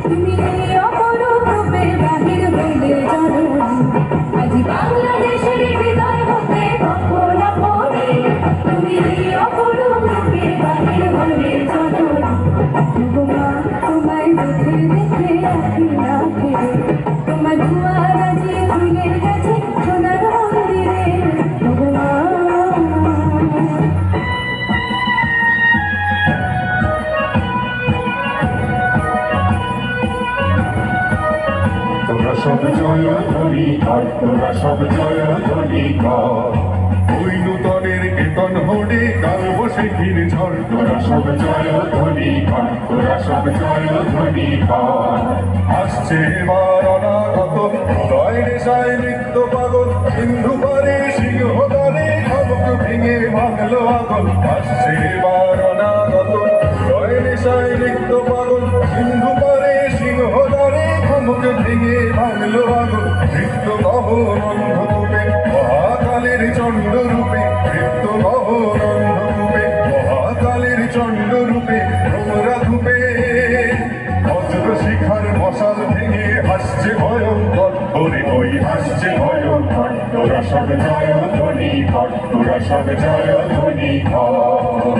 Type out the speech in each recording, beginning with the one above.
তুমি অপরূপ রূপে বাহির হইলে জননী আজ বাংলাদেশের হৃদয় হতে কখনো পড়ে তুমি অপরূপ রূপে বাহির হইলে জননী মা তোমায় দেখে দেখে আঁখি না ফেরে তোমার দুয়ার আজ খুলে গেছে সোনার মন্দিরে মা তোরা সব জয় ধ্বনি কর, তোরা সব জয় ধ্বনি কর। ওই নূতনের কেতন হোড়ে কাল বসে ফির ঝড়। তোরা সব জয় ধ্বনি কর, তোরা সব জয় ধ্বনি কর। আসছে এবার অনাগত প্রলয় নেশায় নৃত্য পাগল, সিন্ধু পারে সিংহদলে ধমক ভেঙে ভাঙলো আগুন। আসছে এবার অনাগত প্রলয় নেশায় নৃত্য পাগল, সিন্ধু পারে সিংহদলে ধমক ভেঙে ভাঙলো আগুন। নৃত্য কহ নন্দরূপে মহাকালের চণ্ড রূপে, নৃত্য কহ নন্দরূপে মহাকালের চণ্ড রূপে, ভ্রমরা ধূপে বজ্র শিখার মশাল ভেঙে হাসছে ভয়ঙ্কর, ওরে ওই হাসছে ভয়ঙ্কর। তোরা সব জয় ধ্বনি কর, তোরা সব জয় ধ্বনি কর।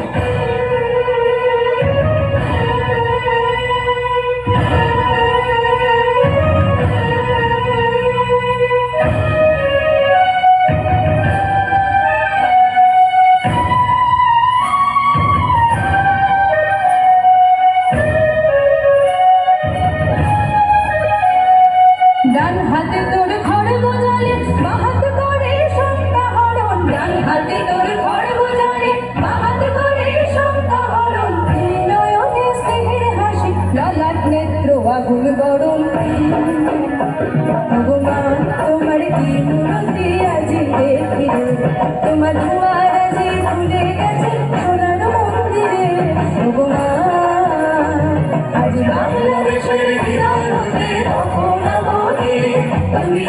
ডান হাতে তোর খড়গ জালে বাঁ হাত করে শঙ্কা হরণ, ডান হাতে তোর খড়গ জালে বাঁ হাত করে শঙ্কা হরণ। নয়নে স্নেহের হাসি ললাট নেত্র আগুন গরম ভগবান তোমার কি মূর্তি আজি দেখি তোমার দুয়ার আজি খুলে গেছে সোনার মন্দিরে ভগবান আজ বাংলাদেশের হৃদয় হতে কখনো বলে তুমি